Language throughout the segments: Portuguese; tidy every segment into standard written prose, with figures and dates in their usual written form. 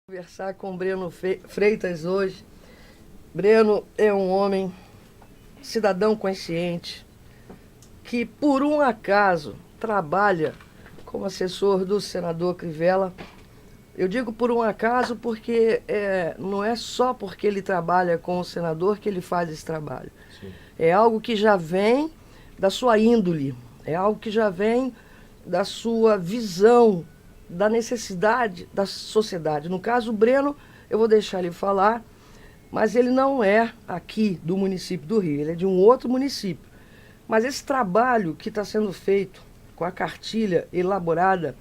Conversar com o Breno Freitas hoje. Breno é um homem, cidadão consciente, que por um acaso trabalha como assessor do senador Crivella. Eu digo por um acaso porque não é só porque ele trabalha com o senador que ele faz esse trabalho. Sim. É algo que já vem da sua índole, é algo que já vem da sua visão da necessidade da sociedade. No caso, o Breno, eu vou deixar ele falar, mas ele não é aqui do município do Rio, ele é de um outro município. Mas esse trabalho que está sendo feito com a cartilha elaborada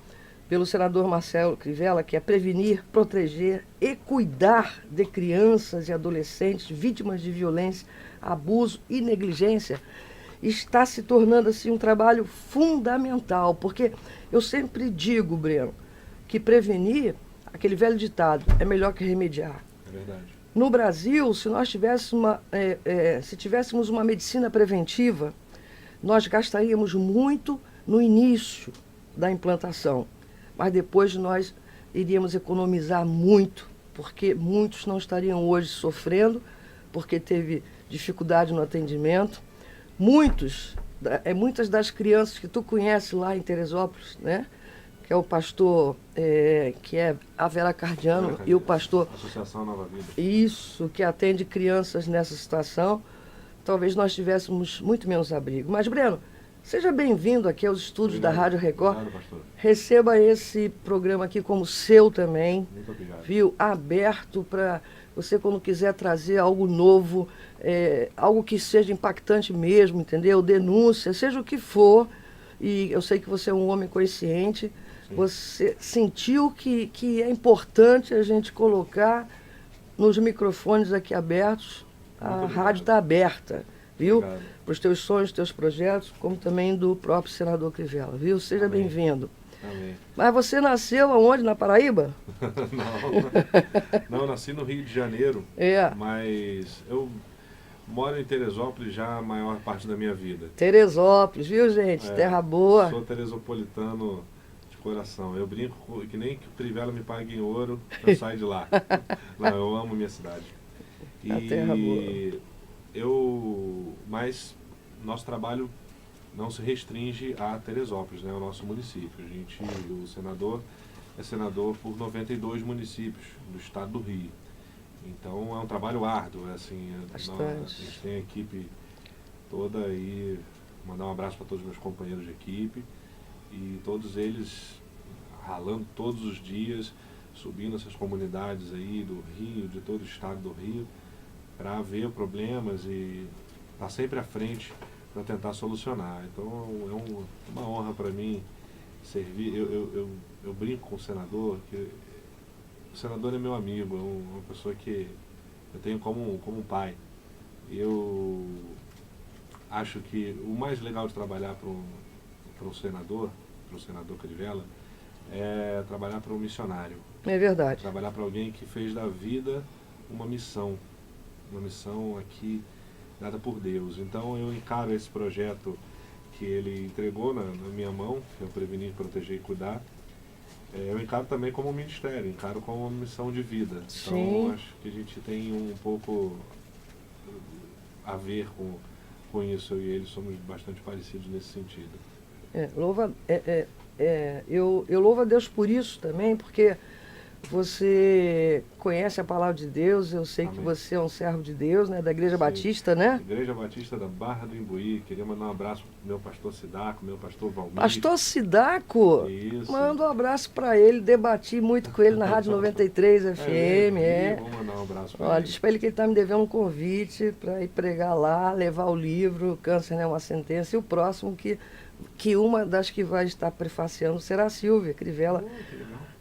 pelo senador Marcelo Crivella, que é prevenir, proteger e cuidar de crianças e adolescentes vítimas de violência, abuso e negligência, está se tornando assim um trabalho fundamental, porque eu sempre digo, Breno, que prevenir, aquele velho ditado, é melhor que remediar. É verdade. No Brasil, se nós tivéssemos uma medicina preventiva, nós gastaríamos muito no início da implantação, mas depois nós iríamos economizar muito, porque muitos não estariam hoje sofrendo, porque teve dificuldade no atendimento. Muitas das crianças que tu conhece lá em Teresópolis, né? Que é o pastor, que é a Vera Cardiano, e o pastor... Associação Nova Vida. Isso, que atende crianças nessa situação. Talvez nós tivéssemos muito menos abrigo. Mas, Breno, seja bem-vindo aqui aos estúdios da Rádio Record. Obrigado, pastor. Receba esse programa aqui como seu também. Muito obrigado. Viu? Aberto para você, quando quiser trazer algo novo, algo que seja impactante mesmo, entendeu? Denúncia, seja o que for. E eu sei que você é um homem consciente. Sim. Você sentiu que é importante a gente colocar nos microfones aqui abertos. A rádio está aberta, viu? Para os teus sonhos, teus projetos, como também do próprio senador Crivella, viu? Seja bem-vindo. Amém. Mas você nasceu aonde? Na Paraíba? Não, nasci no Rio de Janeiro, mas eu moro em Teresópolis já a maior parte da minha vida. Teresópolis, viu, gente? Terra boa. Sou teresopolitano de coração. Eu brinco que nem que o Crivella me pague em ouro, eu saio de lá. Não, eu amo minha cidade. A terra boa. Mas nosso trabalho não se restringe a Teresópolis, né, o nosso município. O senador é senador por 92 municípios do estado do Rio. Então é um trabalho árduo, assim. A gente tem a equipe toda aí, mandar um abraço para todos os meus companheiros de equipe e todos eles ralando todos os dias, subindo essas comunidades aí do Rio, de todo o estado do Rio, para ver problemas e estar sempre à frente para tentar solucionar. Então é uma honra para mim servir. Eu brinco com o senador, que o senador é meu amigo, é uma pessoa que eu tenho como um pai. Eu acho que o mais legal de trabalhar para o senador Crivella, é trabalhar para um missionário. É verdade. Trabalhar para alguém que fez da vida uma missão aqui dada por Deus. Então eu encaro esse projeto que ele entregou na minha mão, que é o Prevenir, Proteger e Cuidar. Eu encaro também como um ministério, encaro como uma missão de vida. Sim. Então acho que a gente tem um pouco a ver com isso, eu e ele somos bastante parecidos nesse sentido. Eu louvo a Deus por isso também, porque você conhece a palavra de Deus, eu sei. Amém. Que você é um servo de Deus, né? Da Igreja. Sim. Batista, né? Igreja Batista da Barra do Imbuí. Queria mandar um abraço pro meu pastor Sidaco, meu pastor Valmir. Pastor Sidaco? Isso. Manda um abraço para ele, debati muito com ele na Rádio 93 FM. Vou mandar um abraço para ele. Olha, diz para ele que ele está me devendo um convite para ir pregar lá, levar o livro Câncer não é uma Sentença, e o próximo que uma das que vai estar prefaciando será a Silvia Crivella.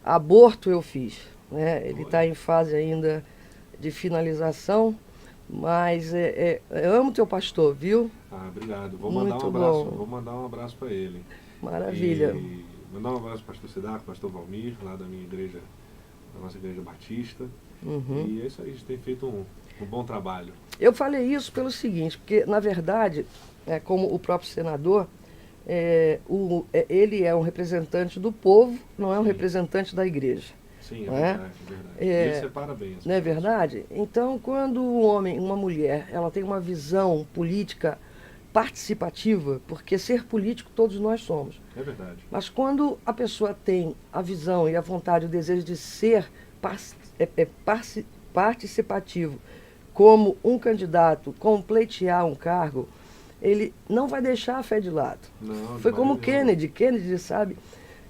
Aborto eu fiz, né? Ele está em fase ainda de finalização, mas eu amo teu pastor, viu? Obrigado. Vou Muito mandar um abraço para ele. Maravilha. E mandar um abraço para o pastor Sidaco, pastor Valmir, lá da minha igreja, da nossa igreja batista. Uhum. E é isso aí, a gente tem feito um bom trabalho. Eu falei isso pelo seguinte, porque na verdade, como o próprio senador, ele é um representante do povo, não é um representante da igreja. Sim, é não é? verdade, é verdade. É, Ele separa bem as não é pessoas. verdade? Então, quando um homem, uma mulher, ela tem uma visão política participativa, porque ser político todos nós somos, É verdade. mas quando a pessoa tem a visão e a vontade, o desejo de ser participativo, como um candidato, como pleitear um cargo, ele não vai deixar a fé de lado. Não, de Foi como maneira nenhuma. Kennedy, sabe?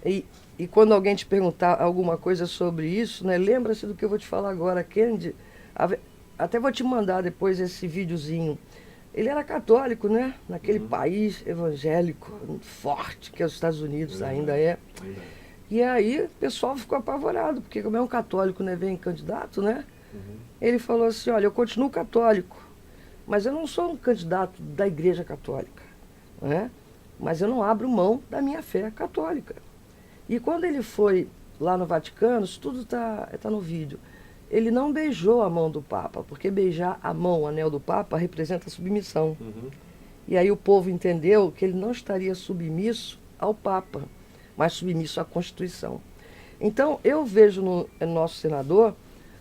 E, e quando alguém te perguntar alguma coisa sobre isso, né, lembra-se do que eu vou te falar agora. Kennedy, até vou te mandar depois esse videozinho. Ele era católico, né? Naquele Uhum. país evangélico forte que é os Estados Unidos É ainda verdade, é. ainda é. E aí o pessoal ficou apavorado, porque como é um católico, né, vem candidato, né? Uhum. Ele falou assim, olha, eu continuo católico, mas eu não sou um candidato da Igreja Católica, né? Mas eu não abro mão da minha fé católica. E quando ele foi lá no Vaticano, isso tudo tá no vídeo, ele não beijou a mão do Papa, porque beijar a mão, o anel do Papa, representa submissão. Uhum. E aí o povo entendeu que ele não estaria submisso ao Papa, mas submisso à Constituição. Então eu vejo no nosso senador,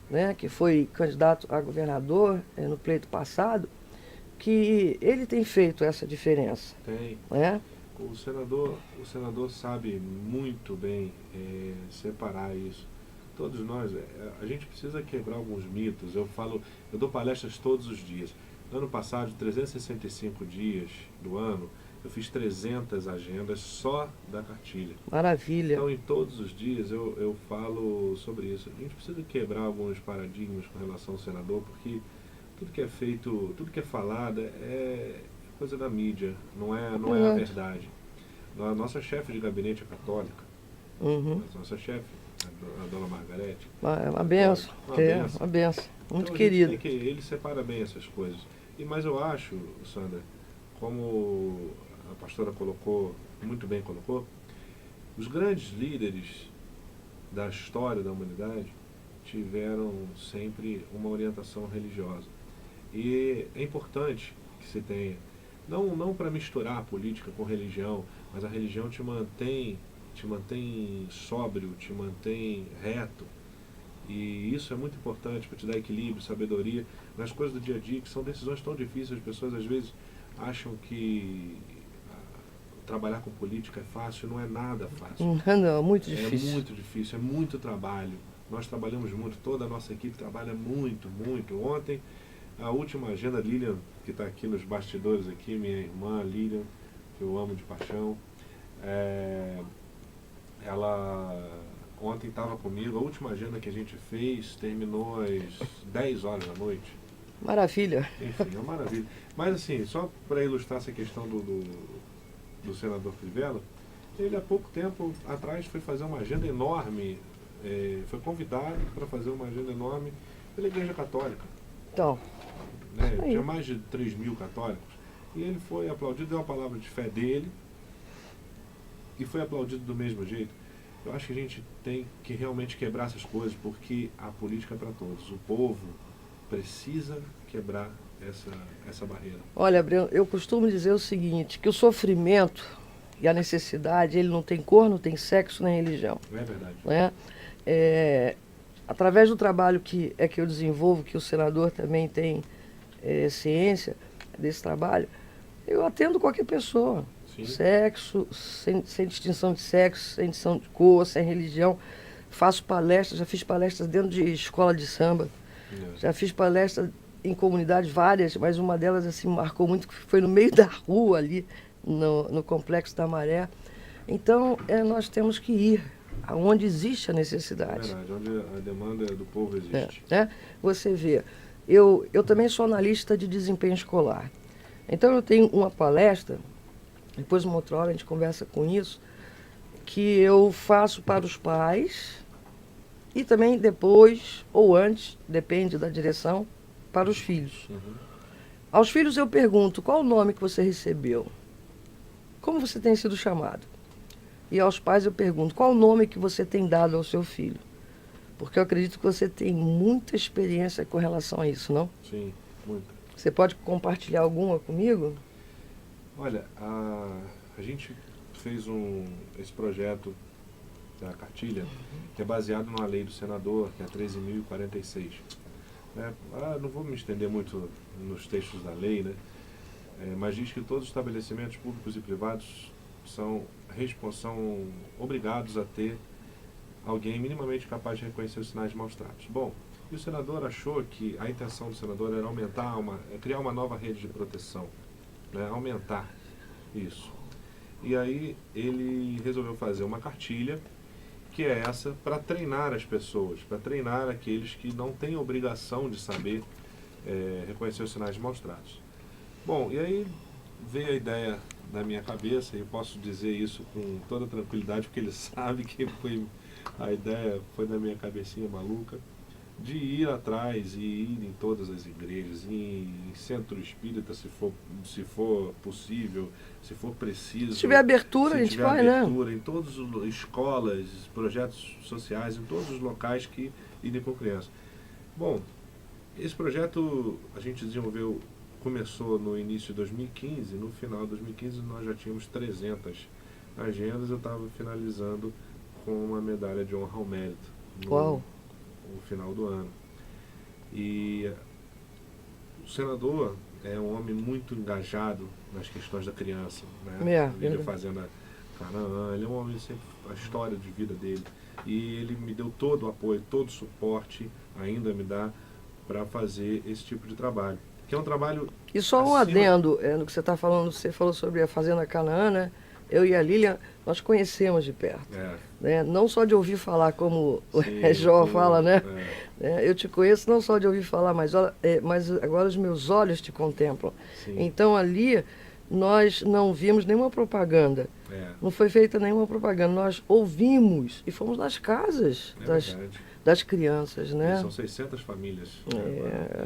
né, que foi candidato a governador no pleito passado, que ele tem feito essa diferença. Tem. Né? O senador sabe muito bem separar isso. Todos nós, a gente precisa quebrar alguns mitos. Eu dou palestras todos os dias. No ano passado, de 365 dias do ano, eu fiz 300 agendas só da cartilha. Maravilha. Então, em todos os dias, eu falo sobre isso. A gente precisa quebrar alguns paradigmas com relação ao senador, porque tudo que é feito, tudo que é falado é coisa da mídia, não é a verdade. A nossa chefe de gabinete é católica. Uhum. A nossa chefe, a dona Margarete. É uma benção. Uma benção. Muito Então, querida. ele separa bem essas coisas. Mas eu acho, Sandra, como a pastora colocou, muito bem colocou, os grandes líderes da história da humanidade tiveram sempre uma orientação religiosa. E é importante que se tenha, não para misturar a política com religião, mas a religião te mantém sóbrio, te mantém reto. E isso é muito importante para te dar equilíbrio, sabedoria nas coisas do dia a dia, que são decisões tão difíceis. As pessoas às vezes acham que trabalhar com política é fácil. Não é nada fácil. Não, muito difícil. É muito difícil, é muito trabalho. Nós trabalhamos muito, toda a nossa equipe trabalha muito, muito. Ontem, a última agenda, Lilian, que está aqui nos bastidores aqui, minha irmã Lilian, que eu amo de paixão, ela ontem estava comigo, a última agenda que a gente fez terminou às 10 horas da noite. Maravilha. Enfim, é uma maravilha. Mas assim, só para ilustrar essa questão do senador Crivella, ele há pouco tempo atrás foi fazer uma agenda enorme, foi convidado para fazer uma agenda enorme pela Igreja Católica. Então, Né? Tinha mais de 3 mil católicos. E ele foi aplaudido, deu a palavra de fé dele e foi aplaudido do mesmo jeito. Eu acho que a gente tem que realmente quebrar essas coisas, porque a política é para todos. O povo precisa quebrar essa barreira. olha, Breno, eu costumo dizer o seguinte, que o sofrimento e a necessidade, ele não tem cor, não tem sexo, nem religião. Não é verdade? Né? Através do trabalho que eu desenvolvo, que o senador também tem ciência desse trabalho, eu atendo qualquer pessoa. Sim. Sexo, sem distinção de sexo, sem distinção de cor, sem religião. Faço palestras, já fiz palestras dentro de escola de samba. Já fiz palestras em comunidades várias, mas uma delas assim marcou muito, que foi no meio da rua ali, no Complexo da Maré. Então, nós temos que ir aonde existe a necessidade. É verdade, onde a demanda do povo existe. Você vê, eu também sou analista de desempenho escolar. Então eu tenho uma palestra, depois uma outra hora a gente conversa com isso, que eu faço para os pais e também depois ou antes, depende da direção, para os filhos. Uhum. Aos filhos eu pergunto, qual o nome que você recebeu? Como você tem sido chamado? E aos pais eu pergunto, qual o nome que você tem dado ao seu filho? Porque eu acredito que você tem muita experiência com relação a isso, não? Sim, muita. Você pode compartilhar alguma comigo? Olha, a gente fez esse projeto da cartilha, que é baseado numa lei do senador, que é 13.046. Não vou me estender muito nos textos da lei, né? Mas diz que todos os estabelecimentos públicos e privados são obrigados a ter alguém minimamente capaz de reconhecer os sinais de maus tratos. Bom, e o senador achou que a intenção do senador era criar uma nova rede de proteção, né? Aumentar isso. E aí ele resolveu fazer uma cartilha, que é essa, para treinar as pessoas, para treinar aqueles que não têm obrigação de saber reconhecer os sinais de maus tratos. Bom, e aí veio a ideia na minha cabeça, e eu posso dizer isso com toda tranquilidade, porque ele sabe que a ideia foi na minha cabecinha maluca, de ir atrás e ir em todas as igrejas, em centro espírita, se for possível, se for preciso. Se tiver abertura, a gente vai, né? Em todas as escolas, projetos sociais, em todos os locais que idem com criança. Bom, esse projeto a gente começou no início de 2015, no final de 2015 nós já tínhamos 300 agendas, eu estava finalizando com uma medalha de honra ao mérito no final do ano. E o senador é um homem muito engajado nas questões da criança, né? Ele Fazenda Canaã, ele é um homem sempre, a história de vida dele, e ele me deu todo o apoio, todo o suporte, ainda me dá, para fazer esse tipo de trabalho, que é um trabalho... E só um adendo no que você está falando, você falou sobre a Fazenda Canaã, né? Eu e a Lilian, nós conhecemos de perto. Né? Não só de ouvir falar, como o Jó fala, né? Eu te conheço não só de ouvir falar, mas agora os meus olhos te contemplam. Sim. Então ali nós não vimos nenhuma propaganda. Não foi feita nenhuma propaganda. Nós ouvimos e fomos nas casas das crianças, né? E são 600 famílias,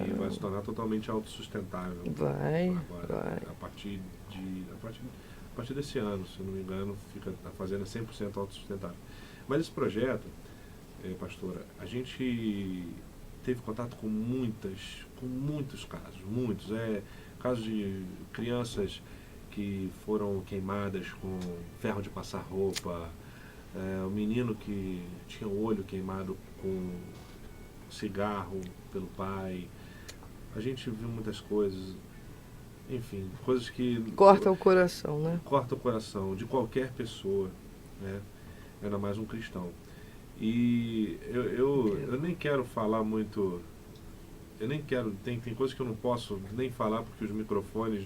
e vai se tornar totalmente autossustentável. Vai. A partir desse ano, se não me engano, fica a fazenda 100% autossustentável. Mas esse projeto, pastora, a gente teve contato com muitos casos, casos de crianças que foram queimadas com ferro de passar roupa, o menino que tinha o olho queimado com cigarro pelo pai. A gente viu muitas coisas, enfim, coisas que... Corta o coração, né? Corta o coração de qualquer pessoa, né? Ainda mais um cristão. E eu nem quero falar muito... Tem coisas que eu não posso nem falar porque os microfones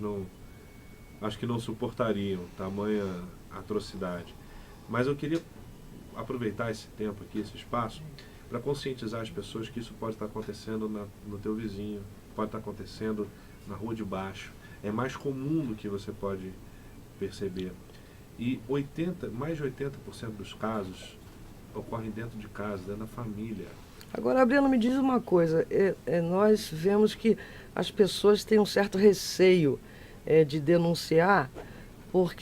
acho que não suportariam tamanha atrocidade. Mas eu queria aproveitar esse tempo aqui, esse espaço, para conscientizar as pessoas que isso pode estar acontecendo no teu vizinho, pode estar acontecendo na rua de baixo. É mais comum do que você pode perceber. E mais de 80% dos casos ocorrem dentro de casa, dentro da família. Agora, Breno, me diz uma coisa. Nós vemos que as pessoas têm um certo receio de denunciar por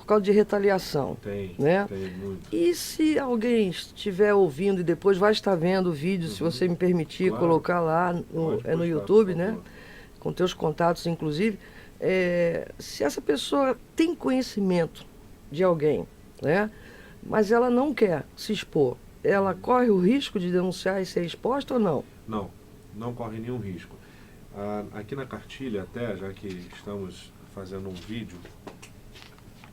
causa de retaliação. Tem muito. E se alguém estiver ouvindo e depois vai estar vendo o vídeo, se você me permitir, claro, colocar lá no YouTube, né? Com teus contatos, inclusive, se essa pessoa tem conhecimento de alguém, né? Mas ela não quer se expor, ela corre o risco de denunciar e ser exposta ou não? Não corre nenhum risco. Aqui na cartilha, até, já que estamos fazendo um vídeo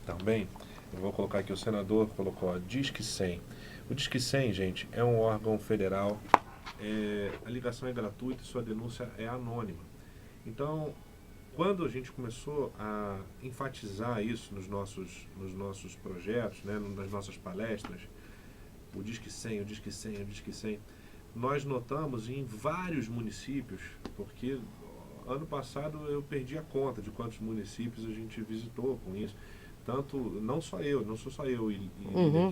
também, eu vou colocar aqui, o senador colocou, Disque 100. O Disque 100, gente, é um órgão federal, a ligação é gratuita e sua denúncia é anônima. Então, quando a gente começou a enfatizar isso nos nossos projetos, né, nas nossas palestras, o Disque 100, o Disque 100, o Disque 100, nós notamos em vários municípios, porque ano passado eu perdi a conta de quantos municípios a gente visitou com isso. Tanto, não sou só eu e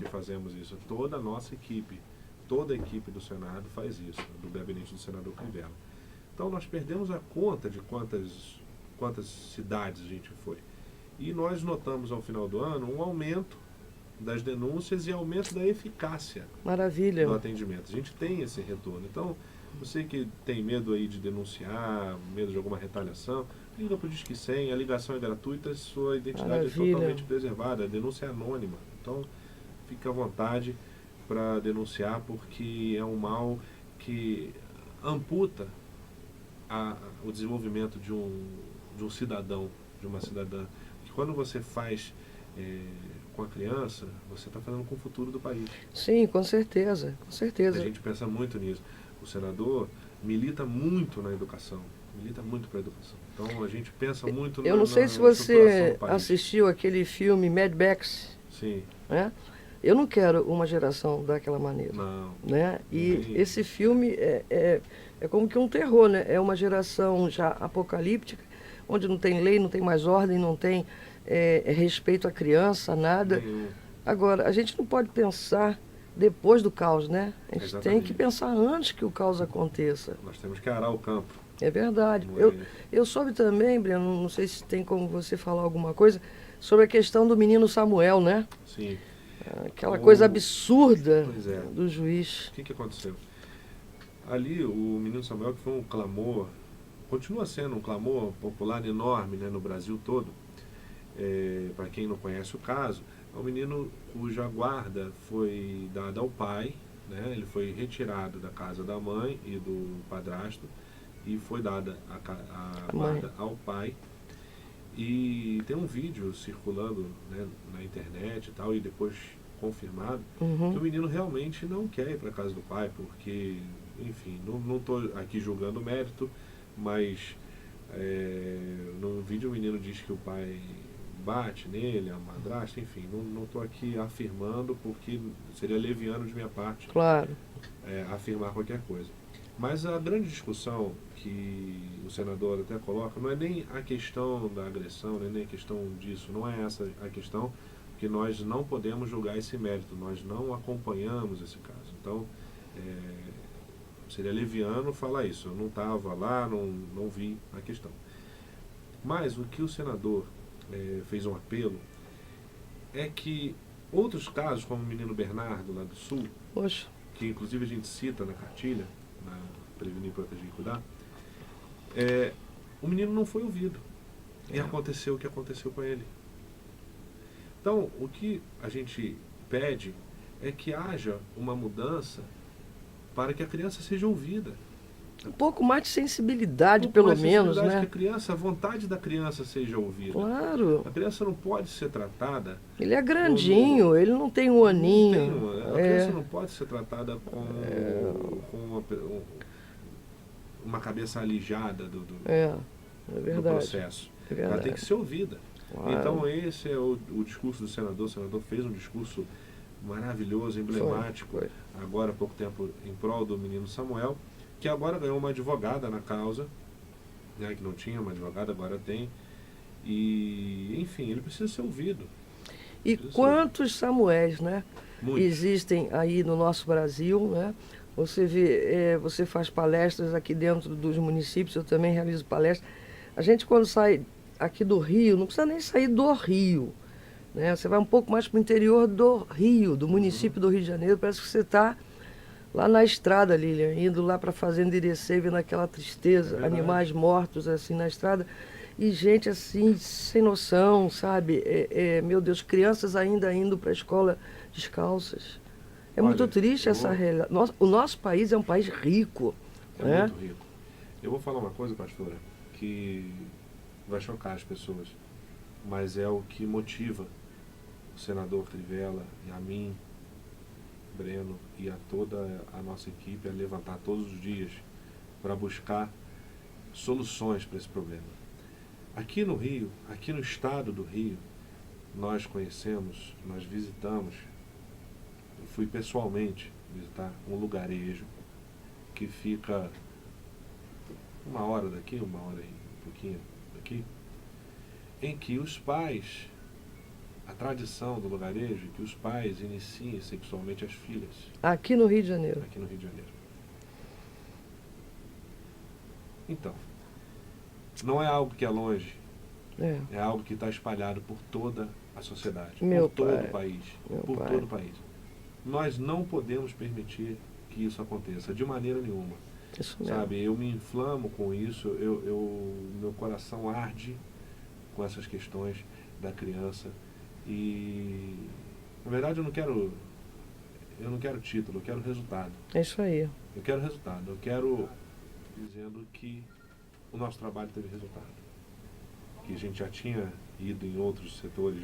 que fazemos isso, toda a nossa equipe, toda a equipe do Senado faz isso, do gabinete do senador Crivella. Então nós perdemos a conta de quantas cidades a gente foi. E nós notamos ao final do ano um aumento das denúncias e aumento da eficácia. Maravilha. Do atendimento. A gente tem esse retorno. Então, você que tem medo aí de denunciar, medo de alguma retaliação, liga para o Disque 100, a ligação é gratuita, sua identidade é totalmente preservada, a denúncia é anônima. Então, fique à vontade. para denunciar, porque é um mal que amputa o desenvolvimento de um cidadão, de uma cidadã. Que quando você faz com a criança, você está fazendo com o futuro do país. Sim, com certeza, com A certeza. gente pensa muito nisso. O senador milita muito na educação, milita muito para a educação. Então a gente pensa muito Eu não sei se estruturação você do país. assistiu aquele filme Mad Max, Sim, né? Eu não quero uma geração daquela maneira, não. né? E Sim. esse filme é como que um terror, né? É uma geração já apocalíptica, onde não tem lei, não tem mais ordem, não tem respeito à criança, nada. Nenhum. Agora, a gente não pode pensar depois do caos, né? A gente tem Exatamente. que pensar antes que o caos aconteça. Nós temos que arar o campo. É verdade. Não é? Eu soube também, Breno, não sei se tem como você falar alguma coisa, sobre a questão do menino Samuel, né? Sim. Aquela coisa absurda Pois é. do juiz. O que aconteceu? Ali, o menino Samuel, que foi um clamor, continua sendo um clamor popular enorme, né, no Brasil todo. Para quem não conhece o caso, é um menino cuja guarda foi dada ao pai, né? Ele foi retirado da casa da mãe e do padrasto e foi dada a guarda ao pai. E tem um vídeo circulando, né, na internet e tal, e depois confirmado, que o menino realmente não quer ir para a casa do pai, porque, enfim, não estou aqui julgando o mérito, mas no vídeo o menino diz que o pai bate nele, a madrasta, enfim, não estou aqui afirmando, porque seria leviano de minha parte, Claro. afirmar qualquer coisa. Mas a grande discussão que o senador até coloca não é nem a questão da agressão, nem a questão disso, não é essa a questão, que nós não podemos julgar esse mérito, nós não acompanhamos esse caso. Então, seria leviano falar isso, eu não estava lá, não vi a questão. Mas o que o senador fez um apelo é que outros casos, como o menino Bernardo lá do Sul, Poxa. que inclusive a gente cita na cartilha, na Prevenir, Proteger e Cuidar, o menino não foi ouvido. E aconteceu o que aconteceu com ele. Então, o que a gente pede é que haja uma mudança para que a criança seja ouvida. Um pouco mais de sensibilidade, pelo menos, né? Que a criança, a vontade da criança seja ouvida. Claro. A criança não pode ser tratada... Ele é grandinho, ele não tem um aninho. A criança não pode ser tratada com uma cabeça alijada do processo. É verdade. Ela tem que ser ouvida. Claro. Então esse é o discurso do senador. O senador fez um discurso maravilhoso, emblemático, Foi. agora há pouco tempo, em prol do menino Samuel, que agora ganhou uma advogada na causa, né, que não tinha uma advogada, agora tem. E, enfim, ele precisa ser ouvido. E quantos Samuéis, né? Muitos. Existem aí no nosso Brasil, né? Você vê, você faz palestras aqui dentro dos municípios, eu também realizo palestras. A gente, quando sai aqui do Rio, não precisa nem sair do Rio, né? Você vai um pouco mais para o interior do Rio, do município do Rio de Janeiro, parece que você está lá na estrada, Lilian, indo lá para a Fazenda Irecê, vendo aquela tristeza, animais mortos assim na estrada, e gente assim, sem noção, sabe? Meu Deus, crianças ainda indo para a escola descalças. É muito triste essa realidade. O nosso país é um país rico. É muito rico. Eu vou falar uma coisa, pastora, que vai chocar as pessoas, mas é o que motiva o senador Crivella e a mim, Breno, e a toda a nossa equipe a levantar todos os dias para buscar soluções para esse problema. Aqui no Rio, aqui no estado do Rio, nós conhecemos, nós visitamos, eu fui pessoalmente visitar um lugarejo que fica 1 hora daqui, 1 hora e um pouquinho daqui, em que os pais, a tradição do lugarejo, que os pais iniciem sexualmente as filhas. Aqui no Rio de Janeiro. Aqui no Rio de Janeiro. Então, não é algo que é longe, é algo que está espalhado por toda a sociedade, por todo o país, por todo o país. Nós não podemos permitir que isso aconteça, de maneira nenhuma. Isso mesmo. Sabe, eu me inflamo com isso, meu coração arde com essas questões da criança. E, na verdade, eu não quero eu não quero título, eu quero resultado. É isso aí. Eu quero resultado. Eu quero dizendo que o nosso trabalho teve resultado. Que a gente já tinha ido em outros setores,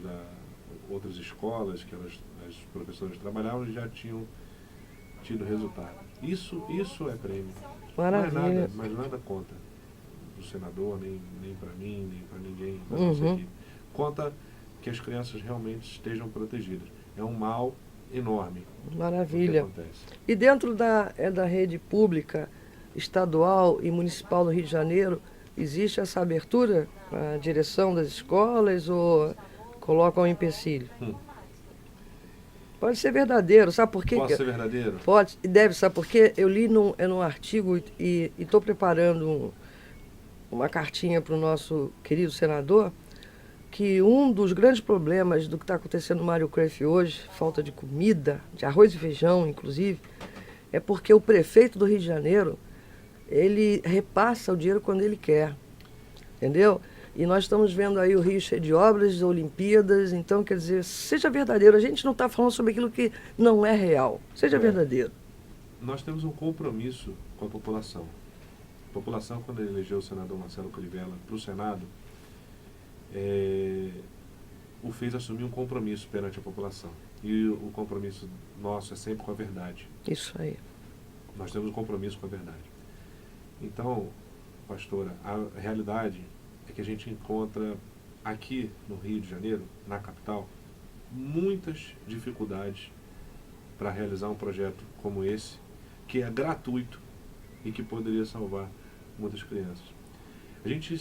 outras escolas que as professoras trabalhavam e já tinham tido resultado. Isso é prêmio. Maravilha. Mas nada conta do senador, nem para mim, nem para ninguém da nossa equipe. Conta que as crianças realmente estejam protegidas. É um mal enorme. Maravilha. O que acontece. E dentro da rede pública, estadual e municipal do Rio de Janeiro, existe essa abertura à direção das escolas ou colocam um empecilho? Pode ser verdadeiro, sabe por quê? Pode ser verdadeiro? Pode e deve, sabe por quê? Eu li num artigo e estou preparando uma cartinha para o nosso querido senador, que um dos grandes problemas do que está acontecendo no Mário Cruyff hoje, falta de comida, de arroz e feijão, inclusive, é porque o prefeito do Rio de Janeiro, ele repassa o dinheiro quando ele quer, entendeu? E nós estamos vendo aí o Rio cheio de obras, Olimpíadas, então, quer dizer, seja verdadeiro. A gente não está falando sobre aquilo que não é real. Seja verdadeiro. Nós temos um compromisso com a população. A população, quando elegeu o senador Marcelo Crivella para o Senado, o fez assumir um compromisso perante a população. E o compromisso nosso é sempre com a verdade. Isso aí. Nós temos um compromisso com a verdade. Então, pastora, a realidade é que a gente encontra aqui no Rio de Janeiro, na capital, muitas dificuldades para realizar um projeto como esse, que é gratuito e que poderia salvar muitas crianças. A gente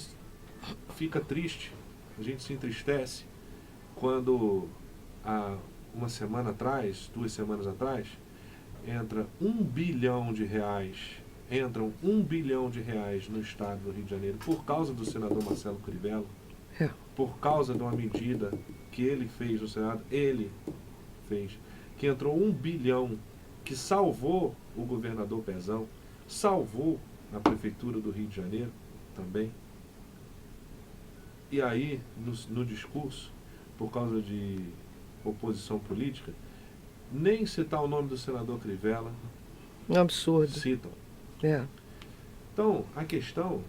fica triste, a gente se entristece quando há uma semana atrás, 2 semanas atrás, entram R$1 bilhão no estado do Rio de Janeiro por causa do senador Marcelo Crivella, por causa de uma medida que ele fez no Senado, que entrou 1 bilhão, que salvou o governador Pezão, salvou a prefeitura do Rio de Janeiro também. E aí, no discurso, por causa de oposição política, nem citar o nome do senador Crivella. É um absurdo. Citam. Então, a questão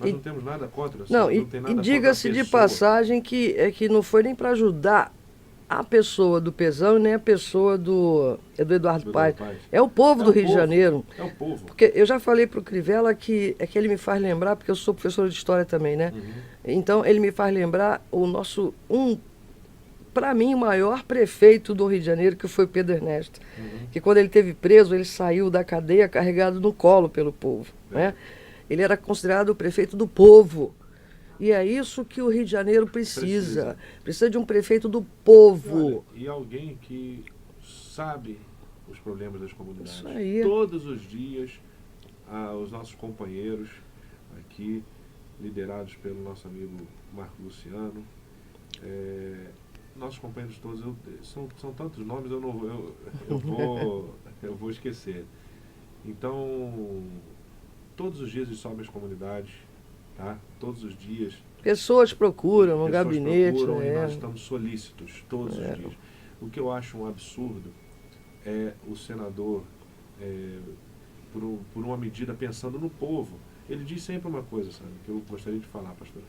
nós não temos nada contra. Não, não tem nada e diga-se de passagem que não foi nem para ajudar a pessoa do Pezão e nem a pessoa do Eduardo Paes. É o povo do Rio de Janeiro. É o povo. Porque eu já falei para o Crivella que ele me faz lembrar, porque eu sou professor de história também, né? Então ele me faz lembrar para mim, o maior prefeito do Rio de Janeiro, que foi Pedro Ernesto. Que quando ele esteve preso, ele saiu da cadeia carregado no colo pelo povo. Né? Ele era considerado o prefeito do povo. E é isso que o Rio de Janeiro precisa. Precisa de um prefeito do povo. E alguém que sabe os problemas das comunidades. Isso aí. Todos os dias, os nossos companheiros aqui, liderados pelo nosso amigo Marco Luciano, nossos companheiros todos, são tantos nomes, eu vou esquecer. Então, todos os dias eles sobem as comunidades, tá? Todos os dias. Pessoas procuram no gabinete. E nós estamos solícitos todos os dias. O que eu acho um absurdo é o senador, por uma medida pensando no povo. Ele diz sempre uma coisa, sabe, que eu gostaria de falar, pastor.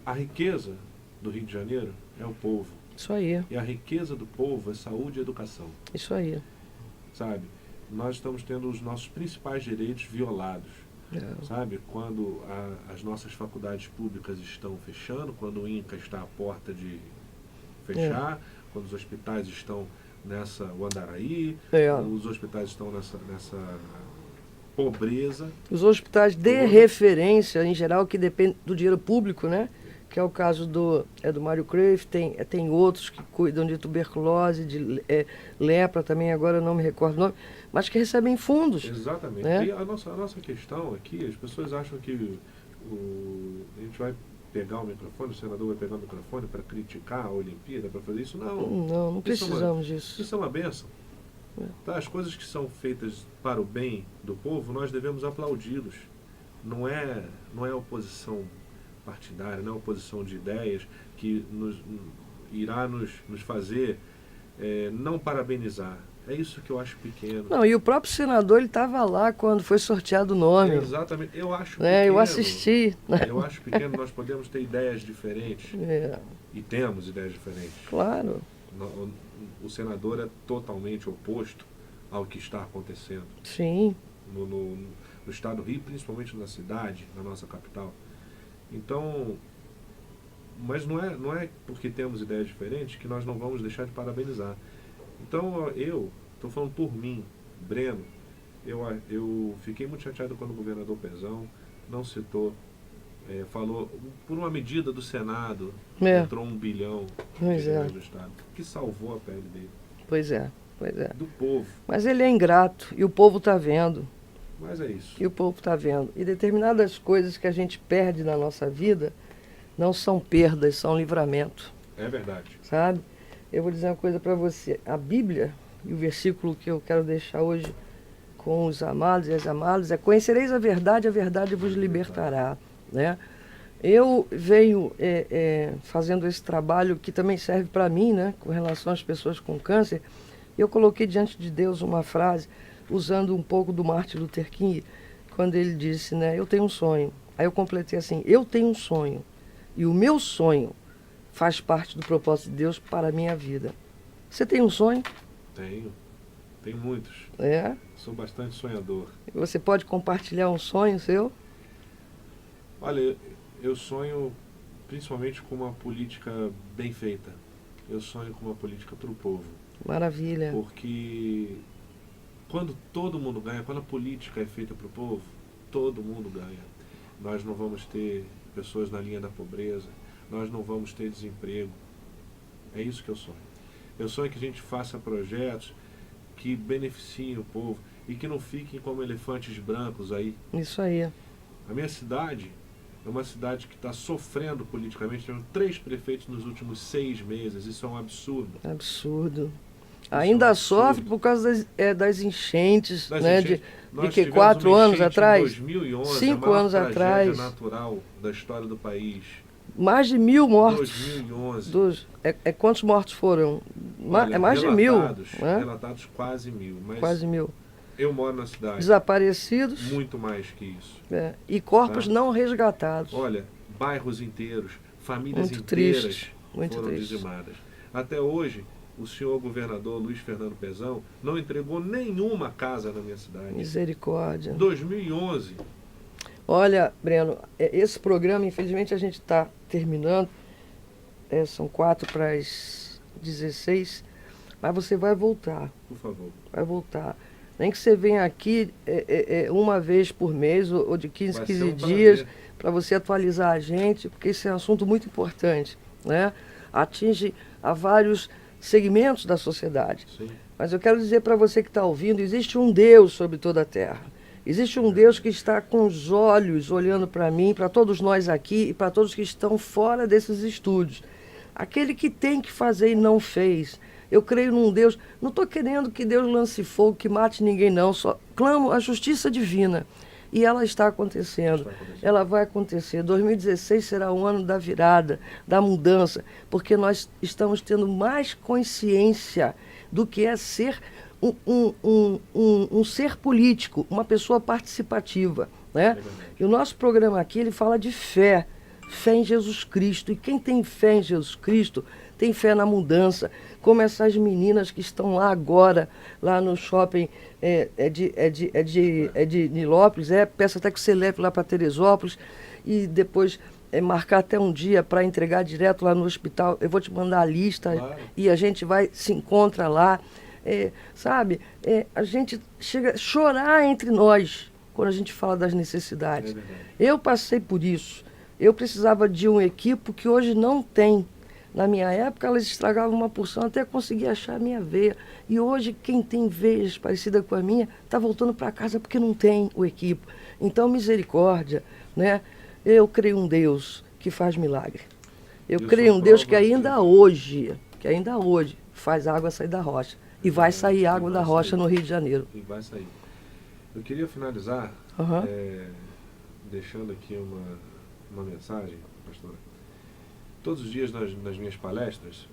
A riqueza do Rio de Janeiro é o povo. Isso aí. E a riqueza do povo é saúde e educação. Isso aí. Sabe? Nós estamos tendo os nossos principais direitos violados. Sabe? Quando as nossas faculdades públicas estão fechando, quando o INCA está à porta de fechar, quando os hospitais estão o Andaraí, os hospitais estão nessa pobreza. Os hospitais de referência, em geral, que dependem do dinheiro público, né? Que é o caso do Mário Cruyff, tem outros que cuidam de tuberculose, de lepra também, agora eu não me recordo o nome, mas que recebem fundos. Exatamente. Né? E a nossa questão aqui, as pessoas acham que a gente vai pegar o microfone, o senador vai pegar o microfone para criticar a Olimpíada, para fazer isso. Não precisamos disso. Isso é uma bênção. Tá? As coisas que são feitas para o bem do povo, nós devemos aplaudi-los. Não é oposição partidária, não é oposição de ideias que irá nos fazer não parabenizar. É isso que eu acho pequeno. Não, e o próprio senador, ele estava lá quando foi sorteado o nome. Exatamente. Eu acho né? pequeno. Eu assisti. Eu acho pequeno, nós podemos ter ideias diferentes. E temos ideias diferentes. Claro. O senador é totalmente oposto ao que está acontecendo. Sim. No estado do Rio, principalmente na cidade, na nossa capital. Então, mas não é porque temos ideias diferentes que nós não vamos deixar de parabenizar. Então, eu estou falando por mim, Breno, eu fiquei muito chateado quando o governador Pezão não citou, falou, por uma medida do Senado, entrou 1 bilhão de reais no Estado, que salvou a pele dele. Pois é. Do povo. Mas ele é ingrato e o povo está vendo. Mas é isso. E o povo está vendo. E determinadas coisas que a gente perde na nossa vida não são perdas, são livramento. É verdade. Sabe? Eu vou dizer uma coisa para você. A Bíblia, e o versículo que eu quero deixar hoje com os amados e as amadas, é: conhecereis a verdade vos libertará. Né? Eu venho fazendo esse trabalho que também serve para mim, né, com relação às pessoas com câncer. Eu coloquei diante de Deus uma frase, usando um pouco do Martin Luther King, quando ele disse, né, eu tenho um sonho. Aí eu completei assim: eu tenho um sonho, e o meu sonho faz parte do propósito de Deus para a minha vida. Você tem um sonho? Tenho muitos. Sou bastante sonhador. Você pode compartilhar um sonho seu? Olha, eu sonho principalmente com uma política bem feita. Eu sonho com uma política para o povo. Maravilha. Porque quando todo mundo ganha, quando a política é feita para o povo, todo mundo ganha. Nós não vamos ter pessoas na linha da pobreza, nós não vamos ter desemprego. É isso que eu sonho. Eu sonho que a gente faça projetos que beneficiem o povo e que não fiquem como elefantes brancos aí. Isso aí. A minha cidade é uma cidade que está sofrendo politicamente. Tivemos 3 prefeitos nos últimos 6 meses. Isso é um absurdo. Absurdo. Ainda sofre por causa das enchentes, né? Enchentes. De que 4 anos atrás? 2011, 5 anos atrás. A maior tragédia natural da história do país. Mais de 1.000 mortos. 2011. Quantos mortos foram? Olha, é mais de 1.000. Né? Relatados quase 1.000. Mas quase 1.000. Eu moro na cidade. Desaparecidos. Muito mais que isso. E corpos não resgatados. Olha, bairros inteiros, famílias muito inteiras triste, muito foram triste. dizimadas. Até hoje, o senhor governador Luiz Fernando Pezão não entregou nenhuma casa na minha cidade. Misericórdia. 2011. Olha, Breno, esse programa, infelizmente, a gente está terminando. São 16:04, mas você vai voltar. Por favor. Vai voltar. Nem que você venha aqui uma vez por mês, ou de 15 dias, para você atualizar a gente, porque esse é um assunto muito importante, né? Atinge a vários segmentos da sociedade. Sim. Mas eu quero dizer para você que está ouvindo, existe um Deus sobre toda a terra. Existe um Deus que está com os olhos olhando para mim, para todos nós aqui e para todos que estão fora desses estúdios. Aquele que tem que fazer e não fez. Eu creio num Deus, não estou querendo que Deus lance fogo, que mate ninguém não, só clamo a justiça divina. E ela está acontecendo. Ela vai acontecer. 2016 será o ano da virada, da mudança, porque nós estamos tendo mais consciência do que é ser um ser político, uma pessoa participativa. Né? E o nosso programa aqui, ele fala de fé em Jesus Cristo. E quem tem fé em Jesus Cristo, tem fé na mudança, como essas meninas que estão lá agora, lá no shopping de Nilópolis, peço até que você leve lá para Teresópolis e depois marcar até um dia para entregar direto lá no hospital. Eu vou te mandar a lista. Claro. E a gente se encontra lá. Sabe, a gente chega a chorar entre nós quando a gente fala das necessidades. Eu passei por isso. Eu precisava de um equipo que hoje não tem. Na minha época, elas estragavam uma porção até conseguir achar a minha veia. E hoje, quem tem veias parecidas com a minha, está voltando para casa porque não tem o equipo. Então, misericórdia, né? Eu creio um Deus que faz milagre. Eu creio um Deus que ainda hoje faz água sair da rocha. E vai sair água da rocha no Rio de Janeiro. E vai sair. Eu queria finalizar deixando aqui uma mensagem, pastora. Todos os dias nas minhas palestras,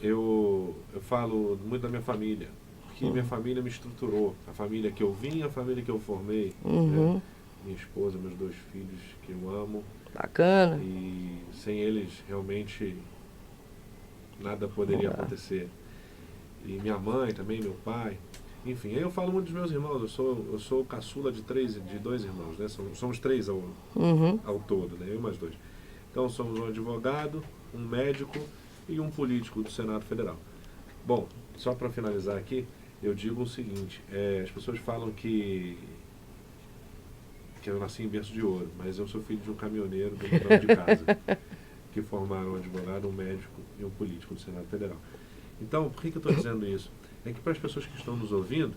eu falo muito da minha família, que minha família me estruturou, a família que eu vim, a família que eu formei, né? Minha esposa, meus 2 filhos que eu amo. Bacana. E sem eles realmente nada poderia acontecer. E minha mãe também, meu pai. Enfim, aí eu falo muito dos meus irmãos. Eu sou o caçula de 2 irmãos, né? Somos 3 ao todo, né? Eu e mais 2. Então somos um advogado, um médico e um político do Senado Federal. Bom, só para finalizar aqui, eu digo o seguinte, as pessoas falam que eu nasci em berço de ouro, mas eu sou filho de um caminhoneiro do dono de casa, que formaram um advogado, um médico e um político do Senado Federal. Então, por que eu estou dizendo isso? É que para as pessoas que estão nos ouvindo,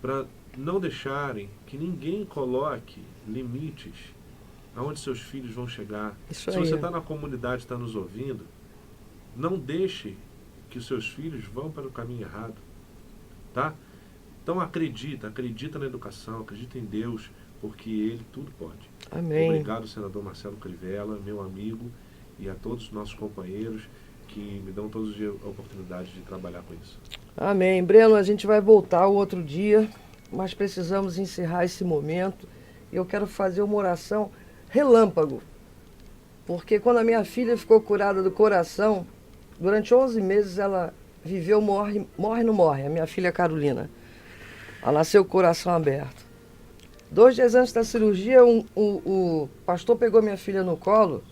para não deixarem que ninguém coloque limites aonde seus filhos vão chegar. Isso Se aí. você está na comunidade, está nos ouvindo, não deixe que os seus filhos vão para o caminho errado, tá? Então acredita na educação, acredita em Deus, porque Ele tudo pode. Amém. Obrigado, senador Marcelo Crivella, meu amigo, e a todos os nossos companheiros que me dão todos os dias a oportunidade de trabalhar com isso. Amém. Breno, a gente vai voltar o outro dia, mas precisamos encerrar esse momento. Eu quero fazer uma oração relâmpago, porque quando a minha filha ficou curada do coração, durante 11 meses ela viveu morre, não morre, a minha filha Carolina. Ela nasceu com o coração aberto. 2 dias antes da cirurgia, o pastor pegou minha filha no colo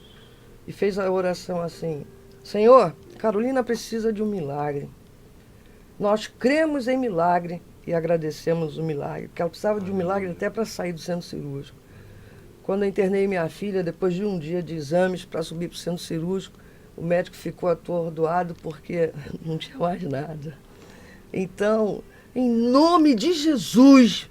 e fez a oração assim: Senhor, Carolina precisa de um milagre. Nós cremos em milagre e agradecemos o milagre, porque ela precisava de um milagre até para sair do centro cirúrgico. Quando eu internei minha filha, depois de um dia de exames para subir para o centro cirúrgico, o médico ficou atordoado porque não tinha mais nada. Então, em nome de Jesus,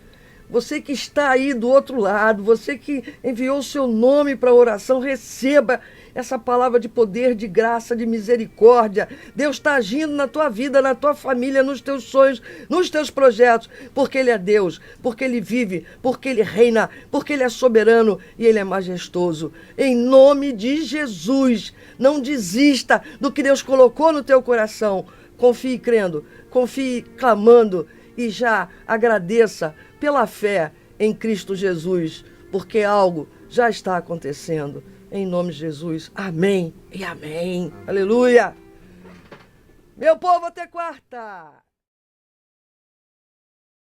você que está aí do outro lado, você que enviou o seu nome para a oração, receba essa palavra de poder, de graça, de misericórdia. Deus está agindo na tua vida, na tua família, nos teus sonhos, nos teus projetos, porque Ele é Deus, porque Ele vive, porque Ele reina, porque Ele é soberano e Ele é majestoso. Em nome de Jesus, não desista do que Deus colocou no teu coração. Confie crendo, confie clamando e já agradeça pela fé em Cristo Jesus, porque algo já está acontecendo. Em nome de Jesus. Amém e amém. Aleluia. Meu povo, até quarta.